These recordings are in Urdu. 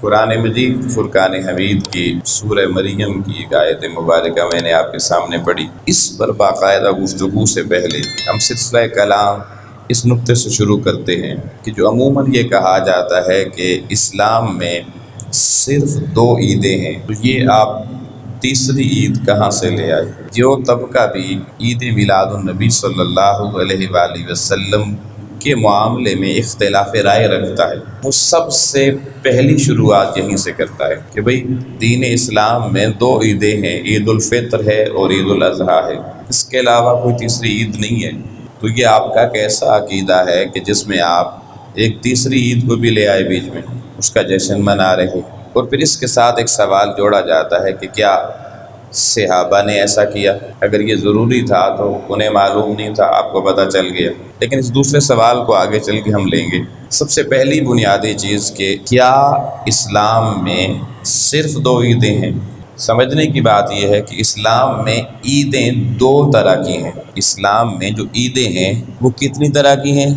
قرآن مجید فرقان حمید کی سورہ مریم کی ایک آیت مبارکہ میں نے آپ کے سامنے پڑھی۔ اس پر باقاعدہ گفتگو سے پہلے ہم سلسلہ کلام اس نقطے سے شروع کرتے ہیں کہ جو عموماً یہ کہا جاتا ہے کہ اسلام میں صرف 2 عیدیں ہیں، تو یہ آپ تیسری عید کہاں سے لے آئے؟ جو طبقہ بھی عید میلاد النبی صلی اللہ علیہ وآلہ وسلم کے معاملے میں اختلاف رائے رکھتا ہے، وہ سب سے پہلی شروعات یہیں سے کرتا ہے کہ بھئی دین اسلام میں 2 عیدیں ہیں، عید الفطر ہے اور عید الاضحیٰ ہے، اس کے علاوہ کوئی تیسری عید نہیں ہے۔ تو یہ آپ کا کیسا عقیدہ ہے کہ جس میں آپ ایک تیسری عید کو بھی لے آئے بیچ میں، اس کا جشن منا رہے؟ اور پھر اس کے ساتھ ایک سوال جوڑا جاتا ہے کہ کیا صحابہ نے ایسا کیا؟ اگر یہ ضروری تھا تو انہیں معلوم نہیں تھا، آپ کو پتہ چل گیا؟ لیکن اس دوسرے سوال کو آگے چل کے ہم لیں گے۔ سب سے پہلی بنیادی چیز کہ کیا اسلام میں صرف 2 عیدیں ہیں؟ سمجھنے کی بات یہ ہے کہ اسلام میں عیدیں 2 طرح کی ہیں۔ اسلام میں جو عیدیں ہیں وہ کتنی طرح کی ہیں؟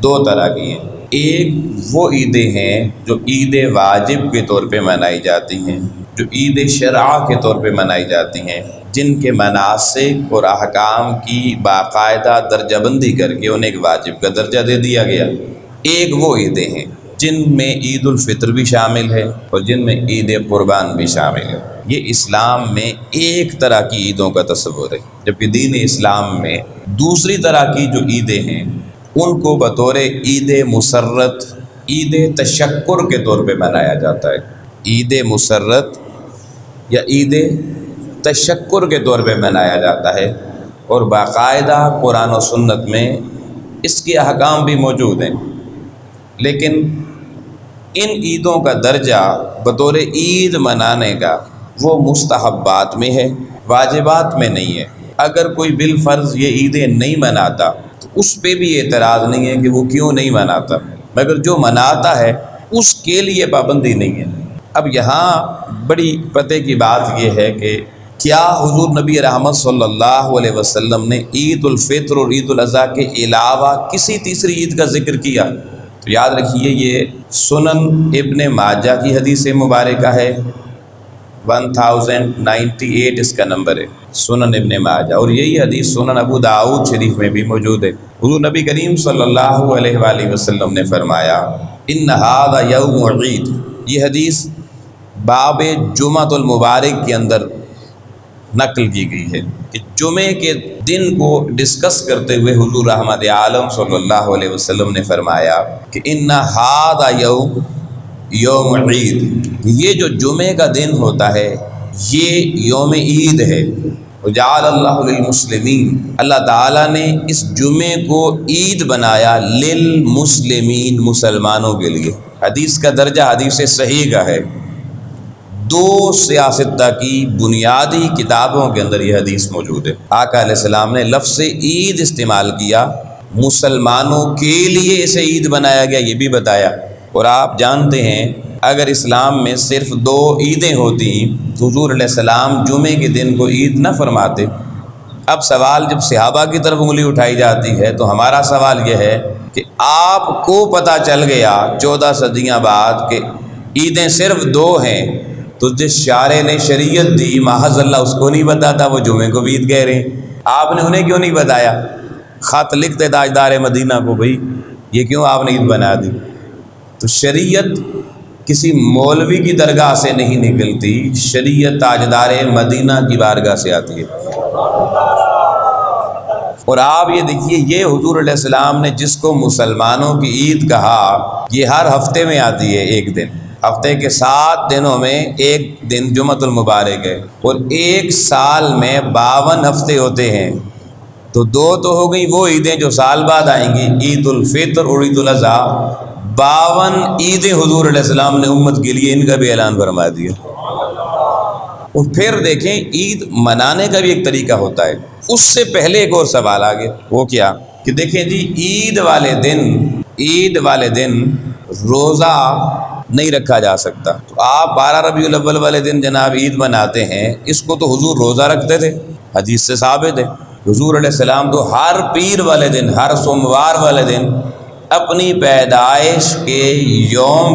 2 طرح کی ہیں۔ ایک وہ عیدیں ہیں جو عید واجب کے طور پہ منائی جاتی ہیں، جو عید شرعہ کے طور پہ منائی جاتی ہیں، جن کے مناسک اور احکام کی باقاعدہ درجہ بندی کر کے انہیں ایک واجب کا درجہ دے دیا گیا۔ ایک وہ عیدیں ہیں جن میں عید الفطر بھی شامل ہے اور جن میں عید قربان بھی شامل ہے۔ یہ اسلام میں ایک طرح کی عیدوں کا تصور ہے، جبکہ دین اسلام میں دوسری طرح کی جو عیدیں ہیں ان کو بطور عید مسرت، عید تشکر کے طور پہ منایا جاتا ہے۔ عید مسرت یا عید تشکر کے طور پہ منایا جاتا ہے، اور باقاعدہ قرآن و سنت میں اس کے احکام بھی موجود ہیں، لیکن ان عیدوں کا درجہ بطور عید منانے کا وہ مستحبات میں ہے، واجبات میں نہیں ہے۔ اگر کوئی بالفرض یہ عیدیں نہیں مناتا تو اس پہ بھی اعتراض نہیں ہے کہ وہ کیوں نہیں مناتا، مگر جو مناتا ہے اس کے لیے پابندی نہیں ہے۔ اب یہاں بڑی پتہ کی بات یہ ہے کہ کیا حضور نبی رحمت صلی اللہ علیہ وسلم نے عید الفطر اور عید الاضحیٰ کے علاوہ کسی تیسری عید کا ذکر کیا؟ تو یاد رکھیے یہ سنن ابن ماجہ کی حدیث مبارکہ ہے، 1098 اس کا نمبر ہے، سنن ابن ماجہ، اور یہی حدیث سنن ابو داؤد شریف میں بھی موجود ہے۔ حضور نبی کریم صلی اللہ علیہ وآلہ وسلم نے فرمایا ان ھذا یوم عید، یہ حدیث باب جمعۃ المبارک کے اندر نقل کی گئی ہے کہ جمعے کے دن کو ڈسکس کرتے ہوئے حضور رحمت عالم صلی اللہ علیہ وسلم نے فرمایا کہ ان ھذا یوم عید، یہ جو جمعے کا دن ہوتا ہے یہ یوم عید ہے۔ وجعل اللہ للمسلمین، اللہ تعالیٰ نے اس جمعے کو عید بنایا للمسلمین، مسلمانوں کے لیے۔ حدیث کا درجہ حدیث صحیح کا ہے۔ 2 سیاستہ کی بنیادی کتابوں کے اندر یہ حدیث موجود ہے۔ آقا علیہ السلام نے لفظ عید استعمال کیا، مسلمانوں کے لیے اسے عید بنایا گیا یہ بھی بتایا، اور آپ جانتے ہیں اگر اسلام میں صرف 2 عیدیں ہوتی تو حضور علیہ السلام جمعے کے دن کو عید نہ فرماتے۔ اب سوال جب صحابہ کی طرف انگلی اٹھائی جاتی ہے تو ہمارا سوال یہ ہے کہ آپ کو پتہ چل گیا 14 صدیاں بعد کہ عیدیں صرف 2 ہیں، تو جس شارع نے شریعت دی محض اللہ اس کو نہیں بتاتا، وہ جمعے کو بھی عید کہہ رہے ہیں، آپ نے انہیں کیوں نہیں بتایا؟ خط لکھتے تاجدار مدینہ کو، بھئی یہ کیوں آپ نے عید بنا دی؟ تو شریعت کسی مولوی کی درگاہ سے نہیں نکلتی، شریعت تاجدار مدینہ کی بارگاہ سے آتی ہے۔ اور آپ یہ دیکھیے یہ حضور علیہ السلام نے جس کو مسلمانوں کی عید کہا یہ ہر ہفتے میں آتی ہے، ایک دن، ہفتے کے 7 دنوں میں ایک دن جمعۃ المبارک ہے، اور ایک سال میں 52 ہفتے ہوتے ہیں، تو 2 تو ہو گئی وہ عیدیں جو سال بعد آئیں گی، عید الفطر اور عید الاضحیٰ۔ 52 عیدیں حضور علیہ السلام نے امت کے لیے ان کا بھی اعلان فرما دیا۔ اور پھر دیکھیں عید منانے کا بھی ایک طریقہ ہوتا ہے۔ اس سے پہلے ایک اور سوال آگے، وہ کیا کہ دیکھیں جی عید والے دن روزہ نہیں رکھا جا سکتا، تو آپ 12 ربیع الاول والے دن جناب عید مناتے ہیں، اس کو تو حضور روزہ رکھتے تھے، حدیث سے ثابت ہے۔ حضور علیہ السلام تو ہر پیر والے دن، ہر سوموار والے دن اپنی پیدائش کے یوم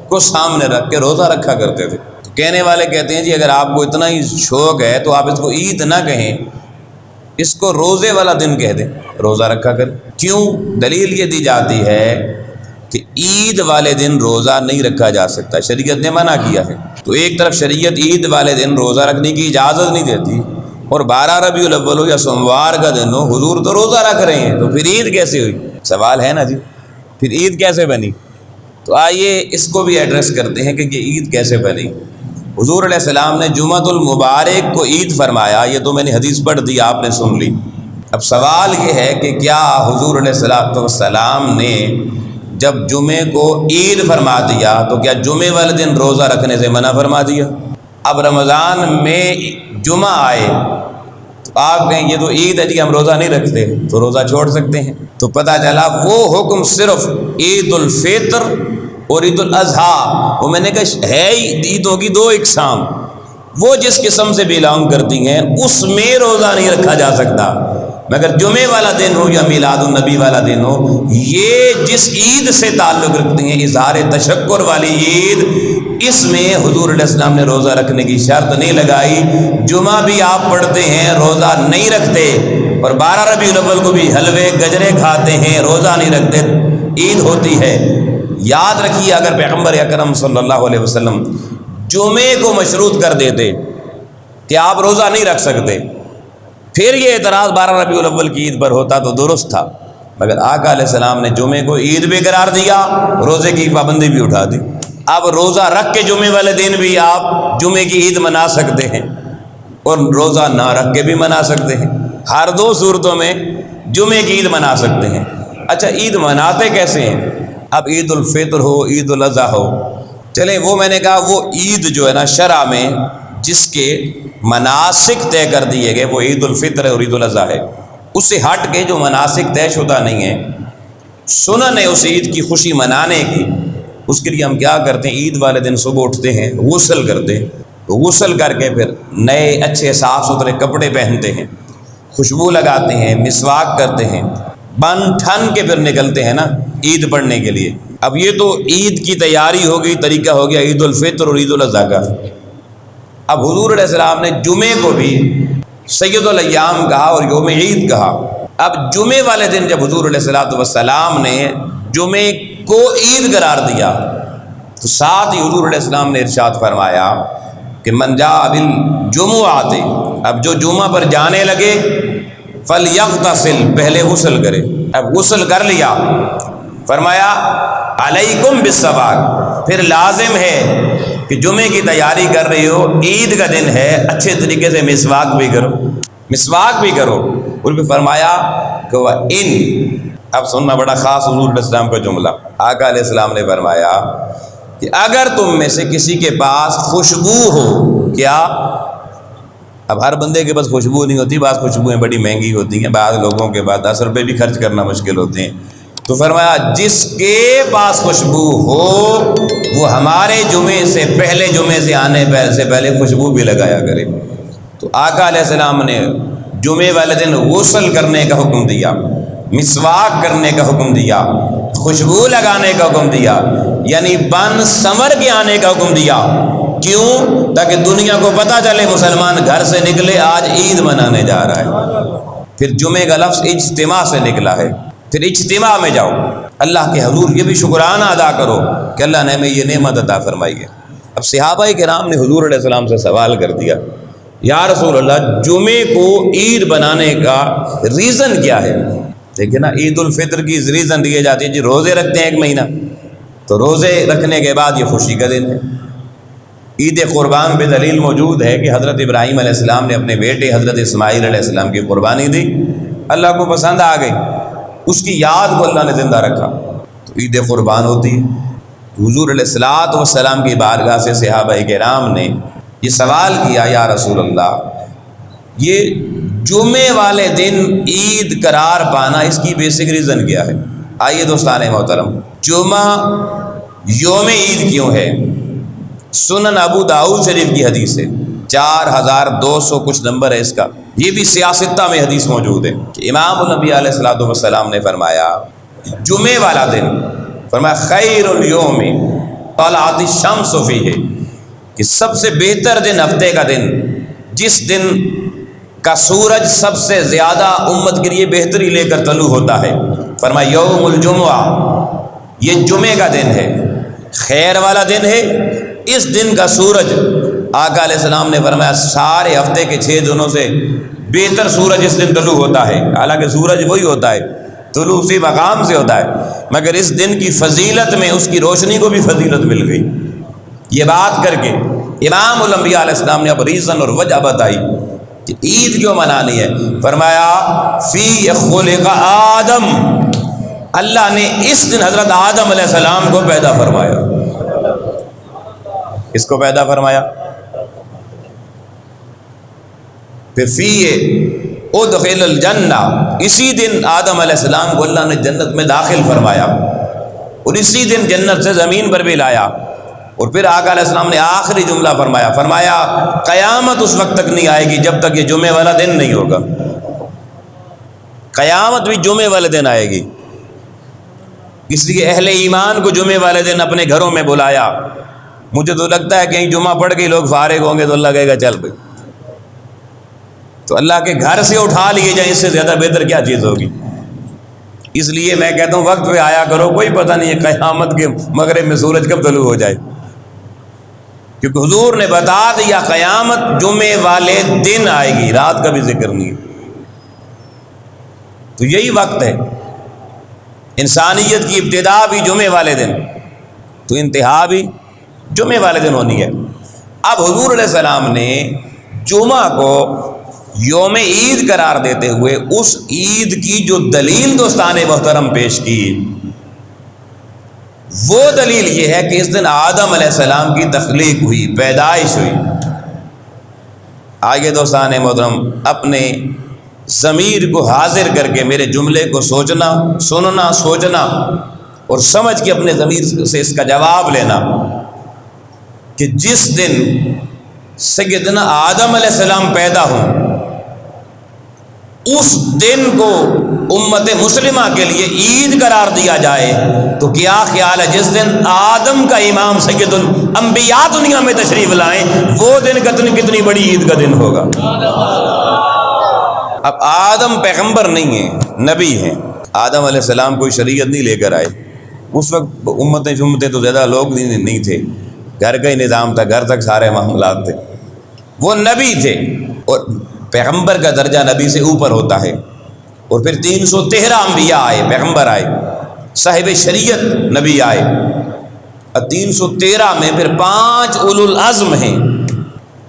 کو سامنے رکھ کے روزہ رکھا کرتے تھے۔ تو کہنے والے کہتے ہیں جی اگر آپ کو اتنا ہی شوق ہے تو آپ اس کو عید نہ کہیں، اس کو روزے والا دن کہہ دیں، روزہ رکھا کریں۔ کیوں؟ دلیل یہ دی جاتی ہے کہ عید والے دن روزہ نہیں رکھا جا سکتا، شریعت نے منع کیا ہے۔ تو ایک طرف شریعت عید والے دن روزہ رکھنے کی اجازت نہیں دیتی، اور 12 ربیع الاول ہو یا سوموار کا دن ہو، حضور تو روزہ رکھ رہے ہیں، تو پھر عید کیسے ہوئی؟ سوال ہے نا جی، پھر عید کیسے بنی؟ تو آئیے اس کو بھی ایڈریس کرتے ہیں کہ یہ عید کیسے بنی۔ حضور علیہ السلام نے جمعۃ المبارک کو عید فرمایا، یہ تو میں نے حدیث پڑھ دی، آپ نے سن لی۔ اب سوال یہ ہے کہ کیا حضور علیہ السلام نے جب جمعے کو عید فرما دیا تو کیا جمعے والے دن روزہ رکھنے سے منع فرما دیا؟ اب رمضان میں جمعہ آئے تو آپ کہیں یہ تو عید ہے جی ہم روزہ نہیں رکھتے، تو روزہ چھوڑ سکتے ہیں؟ تو پتہ چلا وہ حکم صرف عید الفطر اور عید الاضحیٰ، وہ میں نے کہا ہے ہی عیدوں کی دو اقسام، وہ جس قسم سے بلانگ کرتی ہیں اس میں روزہ نہیں رکھا جا سکتا، مگر جمعے والا دن ہو یا میلاد النبی والا دن ہو، یہ جس عید سے تعلق رکھتی ہیں اظہار تشکر والی عید، اس میں حضور علیہ السلام نے روزہ رکھنے کی شرط نہیں لگائی۔ جمعہ بھی آپ پڑھتے ہیں روزہ نہیں رکھتے، اور 12 ربیع الاول کو بھی حلوے گجرے کھاتے ہیں روزہ نہیں رکھتے، عید ہوتی ہے۔ یاد رکھیے اگر پیغمبر اکرم صلی اللہ علیہ وسلم جمعے کو مشروط کر دیتے کہ آپ روزہ نہیں رکھ سکتے، پھر یہ اعتراض 12 ربیع الاول کی عید پر ہوتا تو درست تھا، مگر آقا علیہ السلام نے جمعے کو عید بھی قرار دیا، روزے کی پابندی بھی اٹھا دی۔ اب روزہ رکھ کے جمعے والے دن بھی آپ جمعے کی عید منا سکتے ہیں، اور روزہ نہ رکھ کے بھی منا سکتے ہیں، ہر دو صورتوں میں جمعے کی عید منا سکتے ہیں۔ اچھا عید مناتے کیسے ہیں؟ اب عید الفطر ہو، عید الاضحیٰ ہو، چلیں وہ میں نے کہا وہ عید جو ہے نا شرع میں جس کے مناسک طے کر دیے گئے وہ عید الفطر اور عید الاضحیٰ ہے، اس سے ہٹ کے جو مناسک طے شدہ نہیں ہے، سنن ہے اس عید کی خوشی منانے کی، اس کے لیے ہم کیا کرتے ہیں؟ عید والے دن صبح اٹھتے ہیں، غسل کرتے ہیں، غسل کر کے پھر نئے اچھے صاف ستھرے کپڑے پہنتے ہیں، خوشبو لگاتے ہیں، مسواک کرتے ہیں، بن ٹھن کے پھر نکلتے ہیں نا عید پڑھنے کے لیے۔ اب یہ تو عید کی تیاری ہو گئی، طریقہ ہو گیا عید الفطر اور عید الاضحیٰ کا۔ اب حضور علیہ السلام نے جمعے کو بھی سید الایام کہا اور یوم عید کہا۔ اب جمعے والے دن جب حضور علیہ السلام نے جمعے کو عید قرار دیا تو ساتھ ہی حضور علیہ السلام نے ارشاد فرمایا کہ من جاء بالجمعۃ، اب جو جمعہ پر جانے لگے فلیغتسل، پہلے غسل کرے۔ اب غسل کر لیا، فرمایا علیکم بالسواک، پھر لازم ہے کہ جمعے کی تیاری کر رہی ہو، عید کا دن ہے، اچھے طریقے سے مسواک بھی کرو، مسواک بھی کرو۔ اور پھر فرمایا کہ وَإِن، اب سننا بڑا خاص حضور علیہ السلام کا جملہ، آقا علیہ السلام نے فرمایا کہ اگر تم میں سے کسی کے پاس خوشبو ہو، کیا؟ اب ہر بندے کے پاس خوشبو نہیں ہوتی، بعض خوشبوئیں بڑی مہنگی ہوتی ہیں، بعض لوگوں کے پاس 10 روپے بھی خرچ کرنا مشکل ہوتے ہیں، تو فرمایا جس کے پاس خوشبو ہو وہ ہمارے جمعے سے پہلے، جمعے سے آنے سے پہلے خوشبو بھی لگایا کرے۔ تو آقا علیہ السلام نے جمعے والے دن غسل کرنے کا حکم دیا، مسواک کرنے کا حکم دیا، خوشبو لگانے کا حکم دیا، یعنی بن سنور کے آنے کا حکم دیا۔ کیوں؟ تاکہ دنیا کو پتہ چلے مسلمان گھر سے نکلے آج عید منانے جا رہا ہے۔ پھر جمعے کا لفظ اجتماع سے نکلا ہے، پھر اجتماع میں جاؤ، اللہ کے حضور یہ بھی شکرانہ ادا کرو کہ اللہ نے ہمیں یہ نعمت عطا فرمائی ہے۔ اب صحابہ کرام نے حضور علیہ السلام سے سوال کر دیا، یا رسول اللہ جمعے کو عید بنانے کا ریزن کیا ہے؟ دیکھیں نا عید الفطر کی ریزن دیے جاتی ہے جی روزے رکھتے ہیں 1 مہینہ، تو روزے رکھنے کے بعد یہ خوشی کا دن ہے۔ عید قربان پہ دلیل موجود ہے کہ حضرت ابراہیم علیہ السلام نے اپنے بیٹے حضرت اسماعیل علیہ السلام کی قربانی دی، اللہ کو پسند آ گئی، اس کی یاد کو اللہ نے زندہ رکھا، تو عید قربان ہوتی ہے۔ حضور علیہ السلام کی بارگاہ سے صحابہ کرام نے یہ سوال کیا، یا رسول اللہ یہ جمعے والے دن عید قرار پانا اس کی بیسک ریزن کیا ہے؟ آئیے دوستان محترم، جمعہ یوم عید کیوں ہے؟ سنن ابو داؤد شریف کی حدیث ہے، 4200 کچھ نمبر ہے اس کا، یہ بھی سیاستہ میں حدیث موجود ہے کہ امام النبی علیہ السلام نے فرمایا جمعے والا دن، فرمایا خیر اليوم طلعت الشمس فیہ، کہ سب سے بہتر دن ہفتے کا دن، جس دن کا سورج سب سے زیادہ امت کے لیے بہتری لے کر طلوع ہوتا ہے، فرمایا یوم الجمعہ، یہ جمعے کا دن ہے، خیر والا دن ہے۔ اس دن کا سورج، آقا علیہ السلام نے فرمایا سارے ہفتے کے 6 دنوں سے بہتر سورج اس دن طلوع ہوتا ہے۔ حالانکہ سورج وہی ہوتا ہے، طلوع اسی مقام سے ہوتا ہے، مگر اس دن کی فضیلت میں اس کی روشنی کو بھی فضیلت مل گئی۔ یہ بات کر کے امام الانبیاء علیہ السلام نے اب ریزن اور وجہ بتائی کہ عید کیوں منانی ہے۔ فرمایا فی خلق آدم، اللہ نے اس دن حضرت آدم علیہ السلام کو پیدا فرمایا۔ اس کو پیدا فرمایا، پھر فی ادخل الجنہ، اسی دن آدم علیہ السلام کو اللہ نے جنت میں داخل فرمایا، اور اسی دن جنت سے زمین پر بھی لایا۔ اور پھر آقا علیہ السلام نے آخری جملہ فرمایا قیامت اس وقت تک نہیں آئے گی جب تک یہ جمعے والا دن نہیں ہوگا، قیامت بھی جمعے والے دن آئے گی۔ اس لیے اہل ایمان کو جمعے والے دن اپنے گھروں میں بلایا۔ مجھے تو لگتا ہے کہیں جمعہ پڑھ کے لوگ فارغ ہوں گے تو اللہ کہے گا چل بھائی، تو اللہ کے گھر سے اٹھا لیے جائیں، اس سے زیادہ بہتر کیا چیز ہوگی۔ اس لیے میں کہتا ہوں وقت پہ آیا کرو، کوئی پتہ نہیں ہے قیامت کے مغرب میں سورج کب طلوع ہو جائے، کیونکہ حضور نے بتا دیا قیامت جمعے والے دن آئے گی، رات کا بھی ذکر نہیں۔ تو یہی وقت ہے، انسانیت کی ابتدا بھی جمعے والے دن، تو انتہا بھی جمعے والے دن ہونی ہے۔ اب حضور علیہ السلام نے جمعہ کو یوم عید قرار دیتے ہوئے اس عید کی جو دلیل دوستان محترم پیش کی، وہ دلیل یہ ہے کہ اس دن آدم علیہ السلام کی تخلیق ہوئی، پیدائش ہوئی۔ آگے دوستان محترم اپنے ضمیر کو حاضر کر کے میرے جملے کو سوچنا، سننا، سوچنا اور سمجھ کے اپنے ضمیر سے اس کا جواب لینا کہ جس دن سیدنا آدم علیہ السلام پیدا ہوں، اس دن کو امت مسلمہ کے لیے عید قرار دیا جائے تو کیا خیال ہے جس دن آدم کا امام سید الانبیاء دنیا میں تشریف لائیں، وہ دن کتنی بڑی عید کا دن ہوگا۔ اب آدم پیغمبر نہیں ہیں، نبی ہیں۔ آدم علیہ السلام کوئی شریعت نہیں لے کر آئے، اس وقت امتیں تو زیادہ لوگ نہیں تھے، گھر کا ہی نظام تھا، گھر تک سارے معاملات تھے۔ وہ نبی تھے، اور پیغمبر کا درجہ نبی سے اوپر ہوتا ہے۔ اور پھر 313 انبیاء آئے، پیغمبر آئے، صاحب شریعت نبی آئے، اور 313 میں پھر 5 اولو العزم ہیں۔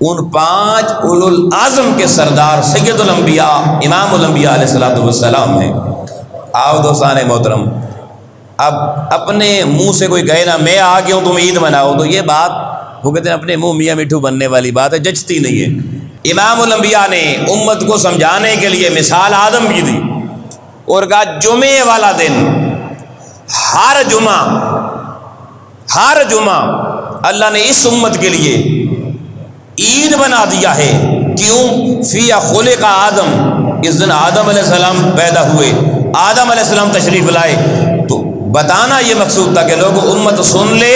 ان 5 اولو العزم کے سردار سید الانبیاء امام الانبیاء علیہ السلام ہیں۔ آؤ دوستان محترم، اب اپنے منہ سے کوئی کہے نا میں آ گیا ہوں تم عید مناؤ، تو یہ بات وہ کہتے ہیں اپنے منہ میاں میٹھو بننے والی بات ہے، جچتی نہیں ہے۔ امام الانبیاء نے امت کو سمجھانے کے لیے مثال آدم کی دی اور کہا جمعے والا دن، ہر جمعہ اللہ نے اس امت کے لیے عید بنا دیا ہے۔ کیوں؟ فی خلق آدم، اس دن آدم علیہ السلام پیدا ہوئے، آدم علیہ السلام تشریف لائے۔ تو بتانا یہ مقصود تھا کہ لوگ امت سن لے،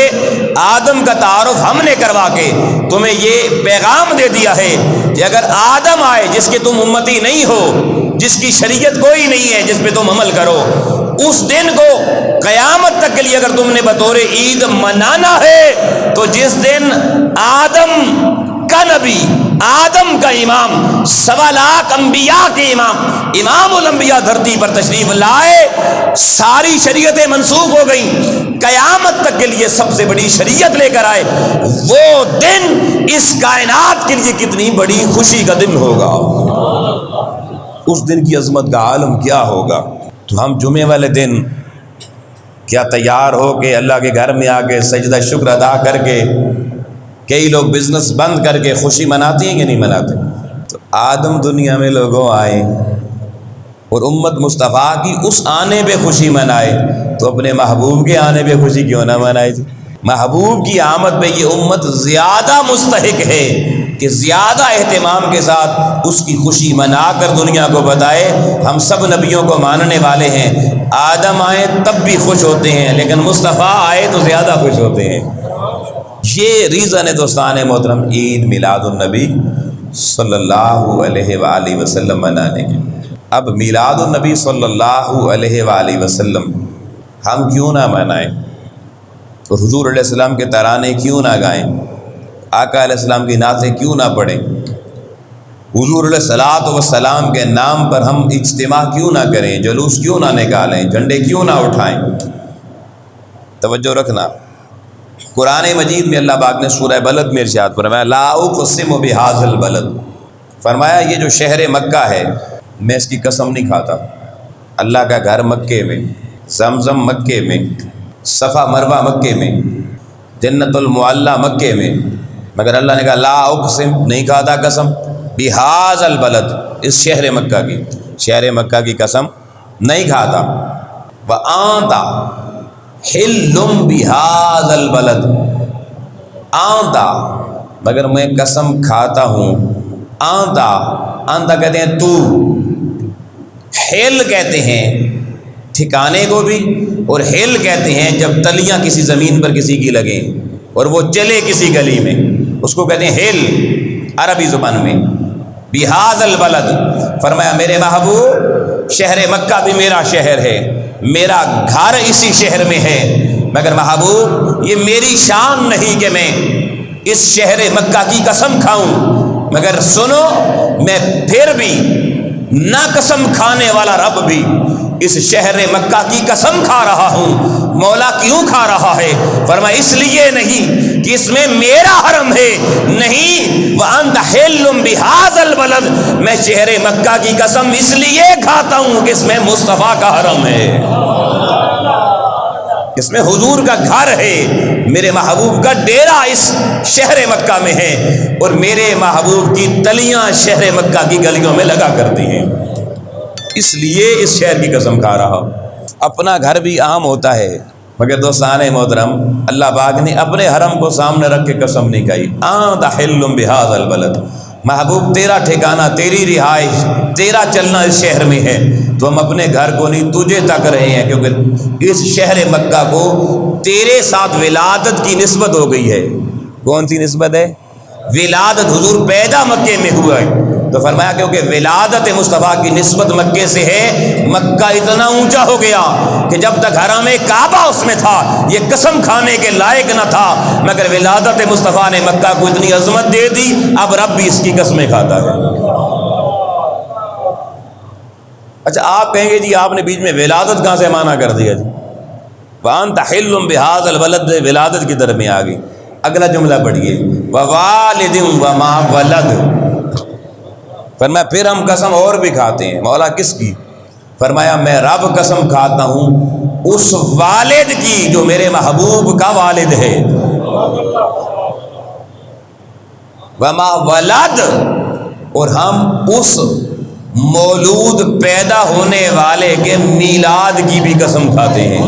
آدم کا تعارف ہم نے کروا کے تمہیں یہ پیغام دے دیا ہے کہ اگر آدم آئے جس کے تم امتی نہیں ہو، جس کی شریعت کوئی نہیں ہے جس پہ تم عمل کرو، اس دن کو قیامت تک کے لیے اگر تم نے بطور عید منانا ہے تو جس دن آدم کا نبی، آدم کا امام، 1.25 لاکھ انبیاء کے امام الانبیاء دھرتی پر تشریف لائے، ساری شریعتیں منسوخ ہو گئیں، قیامت تک کے لیے سب سے بڑی شریعت لے کر آئے، وہ دن اس کائنات کے لیے کتنی بڑی خوشی کا دن ہوگا، اس دن کی عظمت کا عالم کیا ہوگا۔ تو ہم جمعے والے دن کیا تیار ہو کے اللہ کے گھر میں آ کے سجدہ شکر ادا کر کے، کئی لوگ بزنس بند کر کے خوشی مناتی ہیں کہ نہیں مناتے؟ تو آدم دنیا میں لوگوں آئے اور امت مصطفیٰ کی اس آنے پہ خوشی منائے، تو اپنے محبوب کے آنے پہ خوشی کیوں نہ منائے جی؟ محبوب کی آمد پہ یہ امت زیادہ مستحق ہے کہ زیادہ اہتمام کے ساتھ اس کی خوشی منا کر دنیا کو بتائے ہم سب نبیوں کو ماننے والے ہیں۔ آدم آئے تب بھی خوش ہوتے ہیں، لیکن مصطفیٰ آئے تو زیادہ خوش ہوتے ہیں۔ یہ ریزن ہے دوستان محترم عید میلاد النبی صلی اللہ علیہ وآلہ وسلم منانے کے۔ اب میلاد النبی صلی اللہ علیہ وآلہ وسلم ہم کیوں نہ منائیں، اور حضور علیہ السلام کے ترانے کیوں نہ گائیں، آقا علیہ السلام کی نعتیں کیوں نہ پڑھیں، حضور علیہ السلام کے نام پر ہم اجتماع کیوں نہ کریں، جلوس کیوں نہ نکالیں، جھنڈے کیوں نہ اٹھائیں۔ توجہ رکھنا، قرآن مجید میں اللہ پاک نے سورہ بلد میں ارشاد فرمایا لا اقسم بہذا البلد، فرمایا یہ جو شہر مکہ ہے میں اس کی قسم نہیں کھاتا۔ اللہ کا گھر مکے میں، زمزم مکے میں، صفا مروہ مکے میں، جنت المعلی مکے میں، مگر اللہ نے کہا لا اقسم، نہیں کھاتا قسم، بہذا البلد، اس شہر مکہ کی قسم نہیں کھاتا۔ وَأَنْتَ حِلٌّ بِهَذَا الْبَلَدِ، آنتا، مگر میں قسم کھاتا ہوں، آنتا کہتے ہیں تو، حل کہتے ہیں ٹھکانے کو بھی، اور حل کہتے ہیں جب تلیاں کسی زمین پر کسی کی لگیں اور وہ چلے کسی گلی میں، اس کو کہتے ہیں حل عربی زبان میں۔ بِهَذَا الْبَلَدِ، فرمایا میرے محبوب شہر مکہ بھی میرا شہر ہے، میرا گھر اسی شہر میں ہے، مگر محبوب یہ میری شان نہیں کہ میں اس شہر مکہ کی قسم کھاؤں، مگر سنو میں پھر بھی نہ قسم کھانے والا رب بھی اس شہر مکہ کی قسم کھا رہا ہوں۔ مولا کیوں کھا رہا ہے؟ فرمایا اس لیے نہیں کہ اس میں میرا حرم ہے، نہیں، وَأَنْتَ حِلٌّ بِهَذَا الْبَلَدِ، میں شہر مکہ کی قسم اس لیے کھاتا ہوں کہ اس میں مصطفیٰ کا حرم ہے، اس میں حضور کا گھر ہے، میرے محبوب کا ڈیرا اس شہر مکہ میں ہے، اور میرے محبوب کی تلیاں شہر مکہ کی گلیوں میں لگا کرتی ہیں، اس لیے اس شہر کی قسم کھا رہا ہوں۔ اپنا گھر بھی عام ہوتا ہے، مگر دوستان محترم اللہ پاک نے اپنے حرم کو سامنے رکھ کے قسم نہیں کہی۔ آنت حل بہذا البلد، محبوب تیرا ٹھکانہ، تیری رہائش، تیرا چلنا اس شہر میں ہے، تو ہم اپنے گھر کو نہیں تجھے تک رہے ہیں، کیونکہ اس شہر مکہ کو تیرے ساتھ ولادت کی نسبت ہو گئی ہے۔ کون سی نسبت ہے؟ ولادت، حضور پیدا مکے میں ہوا ہے، تو فرمایا کیونکہ ولادت مصطفیٰ کی نسبت مکے سے ہے، مکہ اتنا اونچا ہو گیا کہ جب تک حرم کعبہ اس میں تھا یہ قسم کھانے کے لائق نہ تھا، مگر ولادت مصطفیٰ نے مکہ کو اتنی عظمت دے دی، اب رب بھی اس کی قسمیں کھاتا ہے۔ اچھا آپ کہیں گے جی آپ نے بیچ میں ولادت کہاں سے معنی کر دیا جی؟ وَأَنْتَ حِلٌّ بِهَذَا الْبَلَدِ، ولادت کی طرف میں آ گئی۔ اگلا جملہ پڑھیے وَوَالِدٍ وَمَا وَلَدٍ، فرمایا پھر ہم قسم اور بھی کھاتے ہیں، مولا کس کی؟ فرمایا میں رب قسم کھاتا ہوں اس والد کی جو میرے محبوب کا والد ہے، وما ولد، اور ہم اس مولود پیدا ہونے والے کے میلاد کی بھی قسم کھاتے ہیں،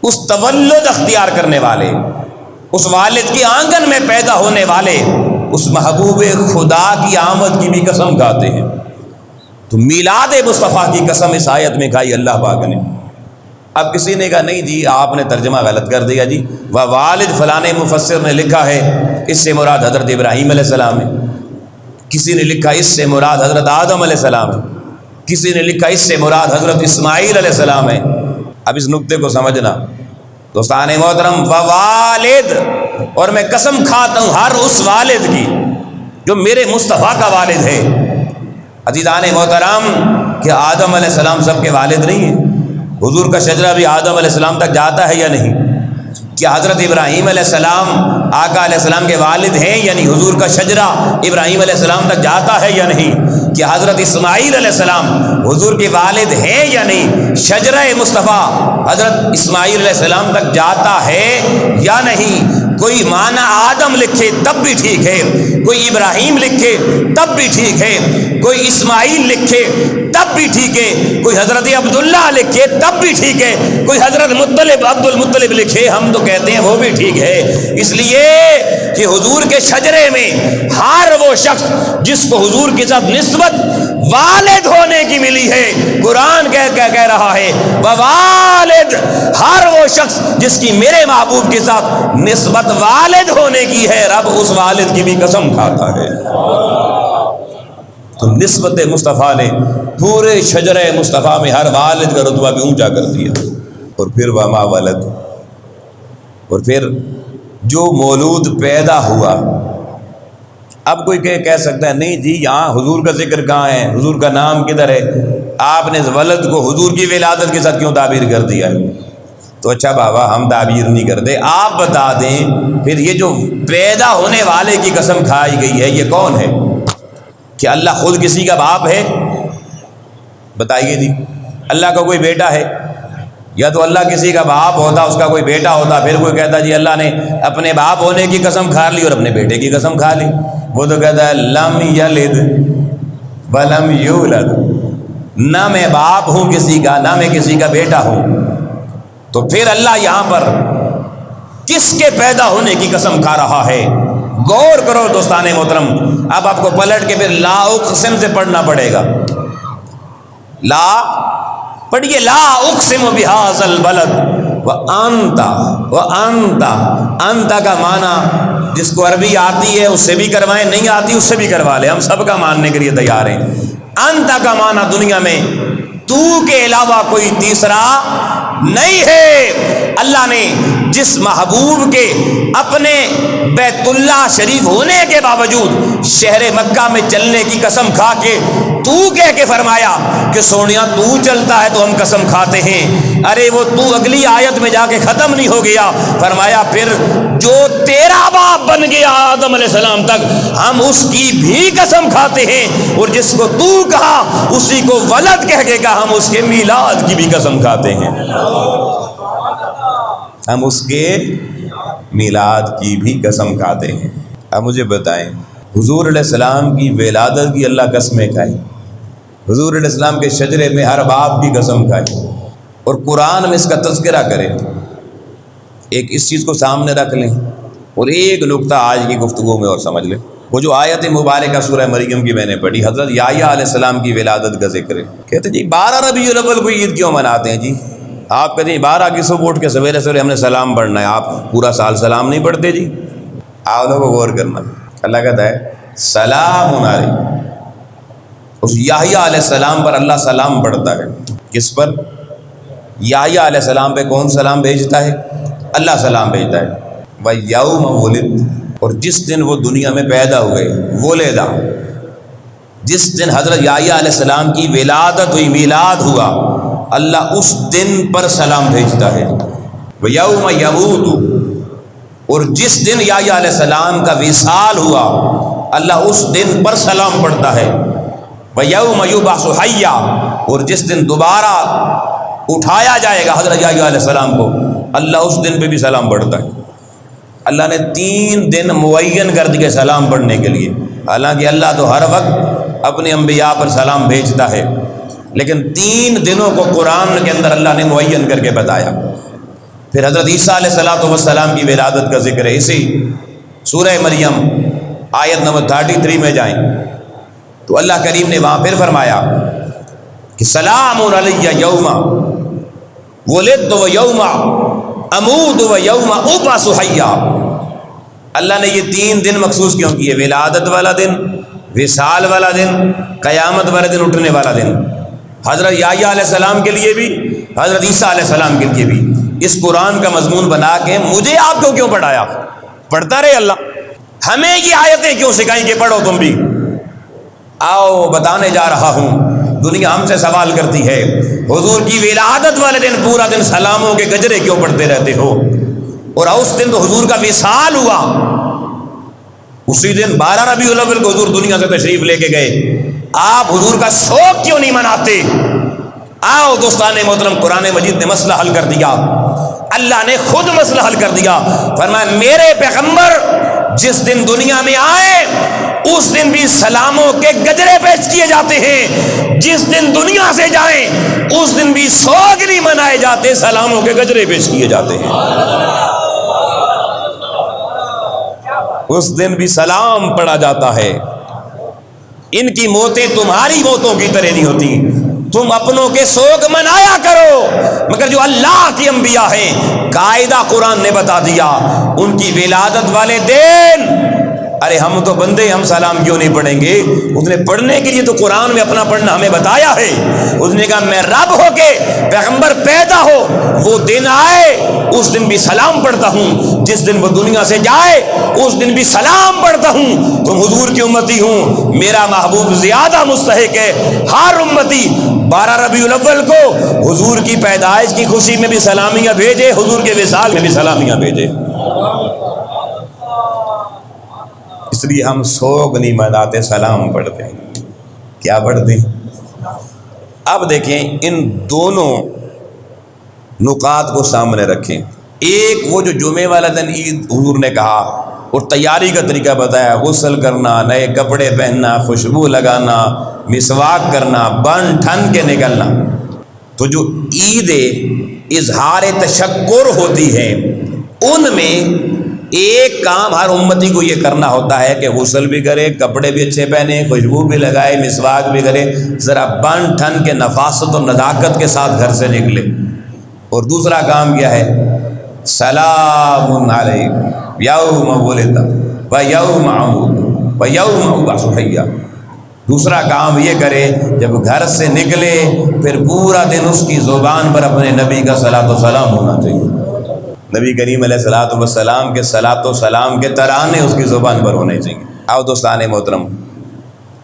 اس تولد اختیار کرنے والے، اس والد کی آنگن میں پیدا ہونے والے اس محبوب خدا کی آمد کی بھی قسم کھاتے ہیں۔ تو میلاد مصطفیٰ کی قسم اس آیت میں کھائی اللہ پاک نے۔ اب کسی نے کہا نہیں جی آپ نے ترجمہ غلط کر دیا جی، والد فلانے مفسر نے لکھا ہے اس سے مراد حضرت ابراہیم علیہ السلام ہے، کسی نے لکھا اس سے مراد حضرت آدم علیہ السلام ہے، کسی نے لکھا اس سے مراد حضرت اسماعیل علیہ السلام ہے۔ اب اس نقطے کو سمجھنا دوستان محترم، والد، اور میں قسم کھاتا ہوں ہر اس والد کی جو میرے مصطفیٰ کا والد ہے۔ عزیزان محترم، کہ آدم علیہ السلام سب کے والد نہیں ہیں؟ حضور کا شجرہ بھی آدم علیہ السلام تک جاتا ہے یا نہیں؟ کیا حضرت ابراہیم علیہ السلام آقا علیہ السلام کے والد ہیں؟ یعنی حضور کا شجرہ ابراہیم علیہ السلام تک جاتا ہے یا نہیں؟ کیا حضرت اسماعیل علیہ السلام حضور کے والد ہیں یا نہیں؟ شجرہ مصطفیٰ حضرت اسماعیل علیہ السلام تک جاتا ہے یا نہیں؟ کوئی معنی آدم لکھے تب بھی ٹھیک ہے، کوئی ابراہیم لکھے تب بھی ٹھیک ہے، کوئی اسماعیل لکھے تب بھی ٹھیک ہے، کوئی حضرت عبداللہ لکھے تب بھی ٹھیک ہے، کوئی حضرت عبد المطلب لکھے ہم تو کہتے ہیں وہ بھی ٹھیک ہے، اس لیے کہ حضور کے شجرے میں ہر وہ شخص جس کو حضور کے ساتھ نسبت والد ہونے کی ملی ہے، قرآن کہہ رہا ہے ووالد، ہر وہ شخص جس کی میرے محبوب کے ساتھ نسبت والد ہونے کی ہے، رب اس والد کی بھی قسم کھاتا ہے۔ تو نسبت مصطفیٰ نے پورے شجرہ مصطفیٰ میں ہر والد کا رتبہ بھی اونچا کر دیا۔ اور پھر وما ولد، اور پھر جو مولود پیدا ہوا۔ اب کوئی کہہ سکتا ہے نہیں جی یہاں حضور کا ذکر کہاں ہے، حضور کا نام کدھر ہے، آپ نے ولد کو حضور کی ولادت کے ساتھ کیوں تعبیر کر دیا ہے؟ تو اچھا بابا ہم تعبیر نہیں کرتے، آپ بتا دیں پھر یہ جو پیدا ہونے والے کی قسم کھائی گئی ہے یہ کون ہے؟ کہ اللہ خود کسی کا باپ ہے؟ بتائیے جی، اللہ کا کوئی بیٹا ہے؟ یا تو اللہ کسی کا باپ ہوتا، اس کا کوئی بیٹا ہوتا، پھر کوئی کہتا جی اللہ نے اپنے باپ ہونے کی قسم کھا لی اور اپنے بیٹے کی قسم کھا لی۔ وہ تو کہتا ہے لم یلد ولم یولد، نہ میں باپ ہوں کسی کا، نہ میں کسی کا بیٹا ہوں۔ تو پھر اللہ یہاں پر کس کے پیدا ہونے کی قسم کھا رہا ہے؟ غور کرو دوستان محترم۔ اب آپ کو پلٹ کے پھر لا اقسم سے پڑھنا پڑے گا۔ لا پڑھیے، لا اقسم بہذا البلد وانت انت کا معنی جس کو عربی آتی ہے اس سے بھی کروائیں، نہیں آتی اس سے بھی کروا لیں، ہم سب کا ماننے کے لیے تیار ہیں۔ انت کا معنی دنیا میں تو کے علاوہ کوئی تیسرا نہیں ہے۔ اللہ نے جس محبوب کے اپنے بیت اللہ شریف ہونے کے باوجود شہر مکہ میں چلنے کی قسم کھا کے تو کہہ کے فرمایا کہ سونیا تو چلتا ہے تو ہم قسم کھاتے ہیں، ارے وہ تو اگلی آیت میں جا کے ختم نہیں ہو گیا، فرمایا پھر جو تیرا باپ بن گیا آدم علیہ السلام تک ہم اس کی بھی قسم کھاتے ہیں، اور جس کو تو کہا اسی کو ولد کہہ کے کہا، ہم اس کے میلاد کی بھی قسم کھاتے ہیں، ہم اس کے میلاد کی بھی قسم کھاتے ہیں۔ اب مجھے بتائیں حضور علیہ السلام کی ولادت کی اللہ قسمیں کھائی، حضور علیہ السلام کے شجرے میں ہر باپ کی قسم کھائی، اور قرآن میں اس کا تذکرہ کرے، ایک اس چیز کو سامنے رکھ لیں، اور ایک نقطہ آج کی گفتگو میں اور سمجھ لیں۔ وہ جو آیت مبارکہ سورہ مریم کی میں نے پڑھی، حضرت یحییٰ علیہ السلام کی ولادت کا ذکر ہے، کہتے جی 12 ربیع الاول کو عید کیوں مناتے ہیں جی؟ آپ کہتے ہیں 12 کی صبح اٹھ کے سویرے سویرے ہم نے سلام پڑھنا ہے، آپ پورا سال سلام نہیں پڑھتے جی؟ آپ لوگوں کو غور کرنا، اللہ کہتا ہے سلام علیکم، اس یحییٰ علیہ السلام پر اللہ سلام پڑھتا ہے۔ کس پر؟ یحییٰ علیہ السلام پہ کون سلام بھیجتا ہے؟ اللہ سلام بھیجتا ہے۔ وَيَوْمَ وُلِدَ، اور جس دن وہ دنیا میں پیدا ہوئے، وُلِدَ، جس دن حضرت یحییٰ علیہ السلام کی ولادت ہوئی، میلاد ہوا، اللہ اس دن پر سلام بھیجتا ہے۔ وَيَوْمَ يَمُوتُ، اور جس دن یحییٰ علیہ السلام کا وصال ہوا اللہ اس دن پر سلام پڑھتا ہے۔ وَيَوْمَ يُبْعَثُ حَيًّا، اور جس دن دوبارہ اٹھایا جائے گا حضرت یحییٰ علیہ السلام کو اللہ اس دن پہ بھی سلام پڑھتا ہے۔ اللہ نے 3 دن معین کر دیے سلام پڑھنے کے لیے، حالانکہ اللہ تو ہر وقت اپنے انبیاء پر سلام بھیجتا ہے، لیکن 3 دنوں کو قرآن کے اندر اللہ نے معین کر کے بتایا۔ پھر حضرت عیسیٰ علیہ السلام کی ولادت کا ذکر ہے، اسی سورہ مریم آیت نمبر 33 میں جائیں تو اللہ کریم نے وہاں پھر فرمایا کہ سلام علیہ یوم ولدت و یوم اموت و یوم ابعث حیا۔ اللہ نے یہ 3 دن مخصوص کیوں کیے؟ ولادت والا دن، وصال والا دن، قیامت والا دن، اٹھنے والا دن، حضرت یحییٰ علیہ السلام کے لیے بھی، حضرت عیسیٰ علیہ السلام کے لیے بھی۔ اس قرآن کا مضمون بنا کے مجھے آپ کو کیوں پڑھایا؟ پڑھتا رہے اللہ، ہمیں یہ آیتیں کیوں سکھائیں کہ پڑھو تم بھی؟ آؤ بتانے جا رہا ہوں، دنیا ہم سے سوال کرتی ہے حضور کی ولادت والے دن پورا دن سلاموں کے گجرے کیوں پڑھتے رہتے ہو؟ اور اس دن تو حضور کا وصال ہوا، اسی دن 12 ربیع الاول کو حضور دنیا سے تشریف لے کے گئے، آپ حضور کا شوق کیوں نہیں مناتے؟ آؤ دوستان محترم، قرآن مجید نے مسئلہ حل کر دیا، اللہ نے خود مسئلہ حل کر دیا، فرمایا میرے پیغمبر جس دن دنیا میں آئے اس دن بھی سلاموں کے گجرے پیش کیے جاتے ہیں، جس دن دنیا سے جائیں اس دن بھی سوگ نہیں منائے جاتے، سلاموں کے گجرے پیش کیے جاتے ہیں۔ اس دن بھی سلام پڑھا جاتا ہے۔ ان کی موتیں تمہاری موتوں کی طرح نہیں ہوتی، تم اپنوں کے سوگ منایا کرو، مگر جو اللہ کے انبیاء ہیں قاعدہ قرآن نے بتا دیا، ان کی ولادت والے دن، ارے ہم تو بندے، ہم سلام کیوں نہیں پڑھیں گے؟ اس نے پڑھنے کے لیے تو قرآن میں اپنا پڑھنا ہمیں بتایا ہے۔ اس نے کہا میں رب ہو کے پیغمبر پیدا ہو، وہ دن آئے اس دن بھی سلام پڑھتا ہوں، جس دن وہ دنیا سے جائے اس دن بھی سلام پڑھتا ہوں۔ تم حضور کی امتی ہوں، میرا محبوب زیادہ مستحق ہے۔ ہر امتی 12 ربیع الاول کو حضور کی پیدائش کی خوشی میں بھی سلامیاں بھیجے، حضور کے وصال میں بھی سلامیاں بھیجے۔ اس لیے ہم سوگ نہیں مناتے، سلام پڑھتے ہیں۔ کیا پڑھتے ہیں؟ اب دیکھیں ان دونوں نکات کو سامنے رکھیں۔ ایک وہ جو جمعے والا دن عید حضور نے کہا اور تیاری کا طریقہ بتایا، غسل کرنا، نئے کپڑے پہننا، خوشبو لگانا، مسواک کرنا، بن ٹھن کے نکلنا۔ تو جو عید اظہار تشکر ہوتی ہے ان میں ایک کام ہر امتی کو یہ کرنا ہوتا ہے کہ غسل بھی کرے، کپڑے بھی اچھے پہنے، خوشبو بھی لگائے، مسواک بھی کرے، ذرا بن ٹھن کے نفاست و نزاکت کے ساتھ گھر سے نکلے۔ اور دوسرا کام کیا ہے؟ سلام علیکم یوم ولد و یوم اموت و یوم ابعث حیا۔ دوسرا کام یہ کرے جب گھر سے نکلے پھر پورا دن اس کی زبان پر اپنے نبی کا صلاۃ و سلام ہونا چاہیے۔ نبی کریم علیہ الصلاۃ والسلام کے صلاۃ و سلام کے ترانے اس کی زبان پر ہونے چاہیے۔ آؤ دوستان محترم،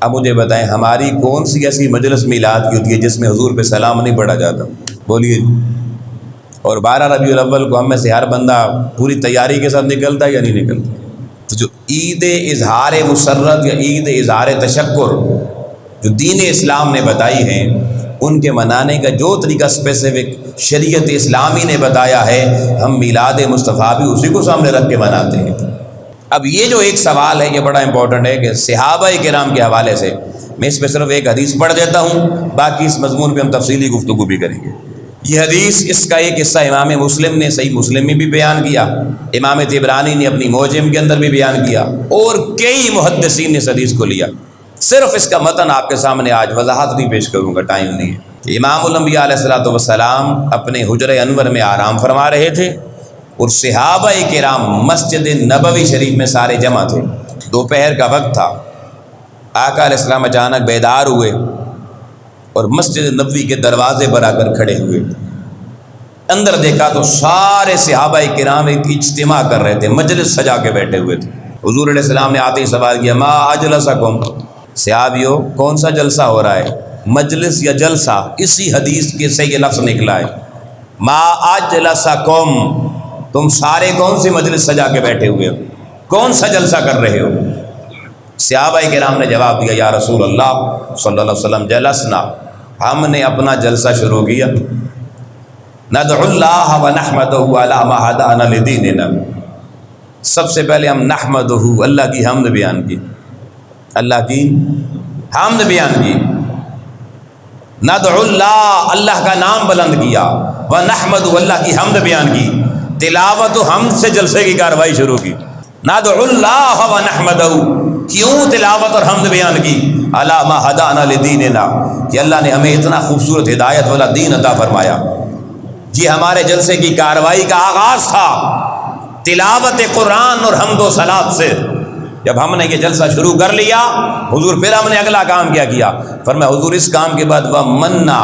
اب مجھے بتائیں ہماری کون سی ایسی مجلس میلاد کی ہوتی ہے جس میں حضور پہ سلام نہیں پڑھا جاتا؟ بولیے۔ اور 12 ربیع الاول کو ہم میں سے ہر بندہ پوری تیاری کے ساتھ نکلتا ہے یا نہیں نکلتا؟ تو جو عید اظہار مسرت یا عید اظہار تشکر جو دین اسلام نے بتائی ہیں، ان کے منانے کا جو طریقہ اسپیسیفک شریعت اسلامی نے بتایا ہے، ہم میلاد مصطفیٰ بھی اسی کو سامنے رکھ کے مناتے ہیں۔ اب یہ جو ایک سوال ہے یہ بڑا امپورٹنٹ ہے کہ صحابہ کرام کے حوالے سے میں اس پہ صرف ایک حدیث پڑھ دیتا ہوں، باقی اس مضمون پہ ہم تفصیلی گفتگو بھی کریں گے۔ یہ حدیث، اس کا ایک حصہ امام مسلم نے صحیح مسلم میں بھی بیان کیا، امام طبرانی نے اپنی معجم کے اندر بھی بیان کیا، اور کئی محدثین نے اس حدیث کو لیا۔ صرف اس کا متن آپ کے سامنے آج وضاحت نہیں پیش کروں گا، ٹائم نہیں ہے۔ کہ امام الانبیاء علیہ الصلوۃ والسلام اپنے حجرہ انور میں آرام فرما رہے تھے اور صحابہ کرام مسجد نبوی شریف میں سارے جمع تھے۔ دوپہر کا وقت تھا، آقا علیہ السلام اچانک بیدار ہوئے اور مسجد نبوی کے دروازے پر آ کر کھڑے ہوئے۔ اندر دیکھا تو سارے صحابہ کرام ایک اجتماع کر رہے تھے، مجلس سجا کے بیٹھے ہوئے تھے۔ حضور علیہ السلام نے آتے ہی سوال کیا، ما اجلسکم، صحابیو کون سا جلسہ ہو رہا ہے؟ مجلس یا جلسہ، اسی حدیث کے سے یہ لفظ نکلا ہے، ما اجلسکم، تم سارے کون سی مجلس سجا کے بیٹھے ہوئے ہو، کون سا جلسہ کر رہے ہو؟ صحابہ کرام نے جواب دیا، یا رسول اللہ صلی اللہ علیہ وسلم جلسنا، ہم نے اپنا جلسہ شروع کیا، ندعو اللہ ونحمدہ علی ما ہدانا لدیننا، سب سے پہلے ہم نحمدہ، اللہ کی حمد بیان کی، اللہ کی حمد بیان کی، ندعو اللہ، اللہ کا نام بلند کیا، ونحمدہ، اللہ کی حمد بیان کی، تلاوت و حمد سے جلسے کی کاروائی شروع کی۔ ندعو اللہ ونحمدہ، کیوں تلاوت اور حمد بیان کی؟ علی ما ہدانا لدیننا، کہ اللہ نے ہمیں اتنا خوبصورت ہدایت والا دین عطا فرمایا۔ یہ ہمارے جلسے کی کاروائی کا آغاز تھا تلاوت قرآن اور حمد و صلات سے۔ جب ہم نے یہ جلسہ شروع کر لیا حضور، پھر ہم نے اگلا کام کیا فرمایا حضور اس کام کے بعد وَمَنَّا،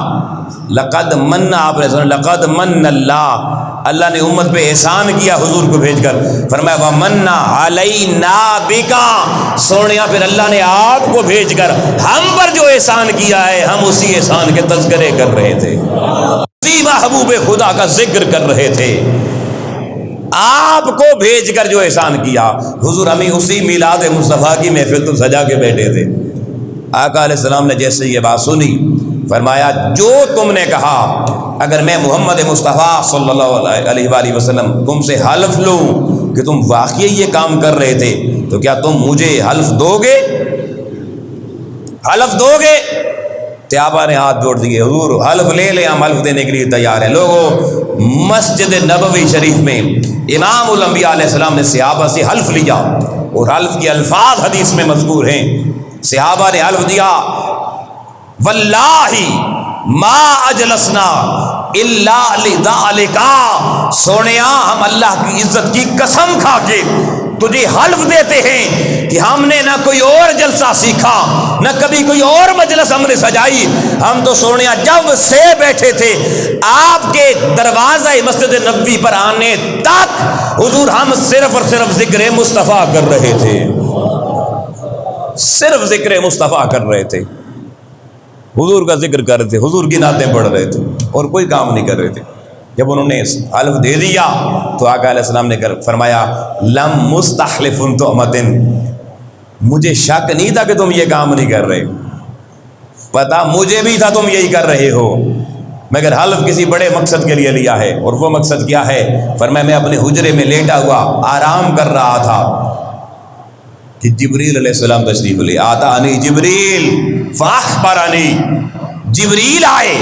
لقد من، آپ نے سنا لقد من اللہ، اللہ نے امت پہ احسان کیا حضور کو بھیج کر، فرمایا وَمَنَّا عَلَيْنَا بِكَ، سونیا پھر اللہ نے آپ کو بھیج کر ہم پر جو احسان کیا ہے ہم اسی احسان کے تذکرے کر رہے تھے، اسی محبوب خدا کا ذکر کر رہے تھے، آپ کو بھیج کر جو احسان کیا حضور، ہمیں اسی میلاد مصطفیٰ کی محفل تو سجا کے بیٹھے تھے۔ آقا علیہ السلام نے جیسے یہ بات سنی فرمایا جو تم نے کہا اگر میں محمد مصطفیٰ صلی اللہ علیہ وآلہ وسلم تم سے حلف لوں کہ تم واقعی یہ کام کر رہے تھے تو کیا تم مجھے حلف دو گے؟ حلف دو گے؟ صحابہ نے ہاتھ جوڑ دیے، حضور حلف لے لیں، ہم حلف دینے کے لیے تیار ہیں۔ لوگوں، مسجد نبوی شریف میں امام الانبیاء علیہ السلام نے صحابہ سے حلف لیا، اور حلف کے الفاظ حدیث میں مذکور ہیں۔ صحابہ نے حلف دیا، واللہ ما اجلسنا الا لذالک، سونیا ہم اللہ کی عزت کی قسم کھا کے تجھے حلف دیتے ہیں کہ ہم نے نہ کوئی اور جلسہ سیکھا، نہ کبھی کوئی اور مجلس ہم نے سجائی، ہم تو سونیا جب سے بیٹھے تھے آپ کے دروازہ مسجد نبوی پر آنے تک حضور ہم صرف اور صرف ذکر مصطفیٰ کر رہے تھے، صرف ذکر مصطفیٰ کر رہے تھے، حضور کا ذکر کر رہے تھے، حضور کی نعتیں پڑھ رہے تھے، اور کوئی کام نہیں کر رہے تھے۔ جب انہوں نے حلف دے دیا تو آقا علیہ السلام نے فرمایا لم مستحلف تہمۃ، مجھے شک نہیں تھا کہ تم یہ کام نہیں کر رہے، پتا مجھے بھی تھا تم یہی کر رہے ہو، مگر حلف کسی بڑے مقصد کے لیے لیا ہے، اور وہ مقصد کیا ہے؟ فرمایا میں اپنے حجرے میں لیٹا ہوا آرام کر رہا تھا کہ جبریل علیہ السلام تشریف لے آتانی جبریل فاخبرنی، جبریل آئے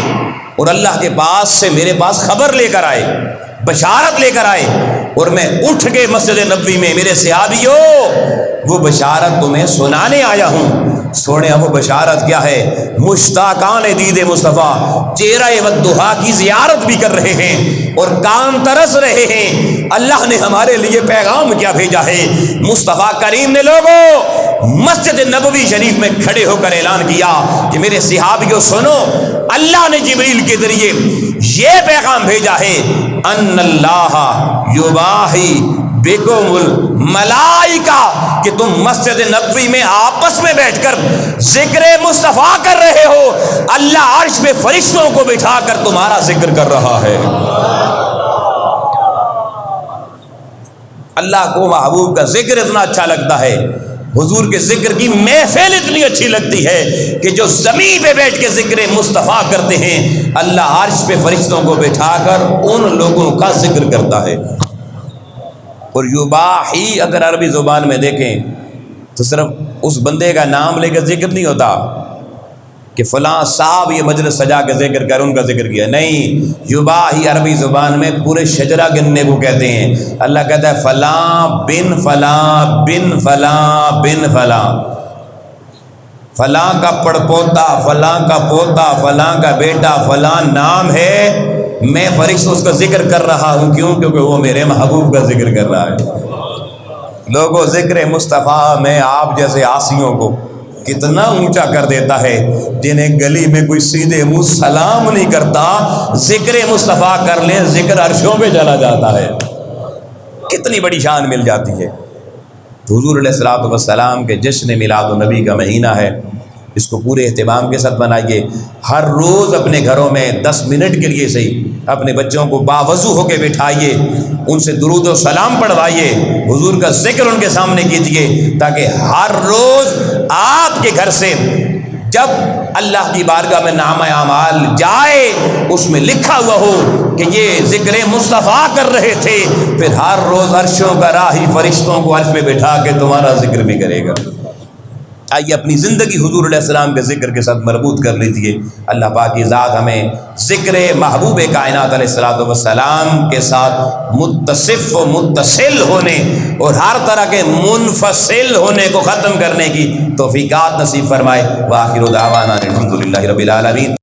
اور اللہ کے پاس سے میرے پاس خبر لے کر آئے، بشارت لے کر آئے، اور میں اٹھ کے مسجد نبوی میں میرے صحابیوں وہ بشارت تمہیں سنانے آیا ہوں۔ سونے وہ بشارت کیا ہے؟ مشتاقان دید مصطفیٰ چہرہ والضحیٰ کی زیارت بھی کر رہے ہیں اور کان ترس رہے ہیں، اللہ نے ہمارے لیے پیغام کیا بھیجا ہے۔ مصطفیٰ کریم نے لوگوں مسجد نبوی شریف میں کھڑے ہو کر اعلان کیا کہ میرے صحابیوں سنو، اللہ نے جبریل کے ذریعے یہ پیغام بھیجا ہے، ان اللہ یباہی بکم الملائکہ، کہ تم مسجد نبوی میں آپس میں بیٹھ کر ذکر مصطفیٰ کر رہے ہو، اللہ عرش پہ فرشتوں کو بٹھا کر تمہارا ذکر کر رہا ہے۔ اللہ کو محبوب کا ذکر اتنا اچھا لگتا ہے، حضور کے ذکر کی محفل اتنی اچھی لگتی ہے کہ جو زمین پہ بیٹھ کے ذکر مصطفیٰ کرتے ہیں، اللہ عرش پہ فرشتوں کو بٹھا کر ان لوگوں کا ذکر کرتا ہے۔ اور یباہی اگر عربی زبان میں دیکھیں تو صرف اس بندے کا نام لے کر ذکر نہیں ہوتا کہ فلاں صاحب یہ مجلس سجا کے ذکر کر ان کا ذکر کیا، نہیں، یباہی عربی زبان میں پورے شجرہ گننے کو کہتے ہیں۔ اللہ کہتا ہے فلاں بن فلاں بن فلاں بن فلاں، فلاں کا پڑپوتا، فلاں کا پوتا، فلاں کا بیٹا، فلاں نام ہے، میں فرشتوں اس کا ذکر کر رہا ہوں، کیوں؟ کیونکہ وہ میرے محبوب کا ذکر کر رہا ہے۔ لوگوں، ذکر مصطفیٰ میں آپ جیسے عاصیوں کو کتنا اونچا کر دیتا ہے، جنہیں گلی میں کوئی سیدھے منہ سلام نہیں کرتا، ذکر مصطفیٰ کر لیں ذکر عرشوں پہ چلا جاتا ہے، کتنی بڑی شان مل جاتی ہے۔ تو حضور علیہ الصلوۃ والسلام کے جشن میلاد النبی کا مہینہ ہے، اس کو پورے اہتمام کے ساتھ منائیے۔ ہر روز اپنے گھروں میں 10 منٹ کے لیے صحیح اپنے بچوں کو باوضو ہو کے بٹھائیے، ان سے درود و سلام پڑھوائیے، حضور کا ذکر ان کے سامنے کیجیے، تاکہ ہر روز آپ کے گھر سے جب اللہ کی بارگاہ میں نامہ اعمال جائے اس میں لکھا ہوا ہو کہ یہ ذکر مصطفیٰ کر رہے تھے، پھر ہر روز عرشوں کا راہی فرشتوں کو عرش پہ بٹھا کے تمہارا ذکر بھی کرے گا۔ آئیے اپنی زندگی حضور علیہ السلام کے ذکر کے ساتھ مربوط کر لیجئے۔ اللہ پاک کی ذات ہمیں ذکر محبوب کائنات علیہ الصلوۃ والسلام کے ساتھ متصف و متصل ہونے اور ہر طرح کے منفصل ہونے کو ختم کرنے کی توفیقات نصیب فرمائے۔ وآخر دعوانا الحمد للہ رب العالمین۔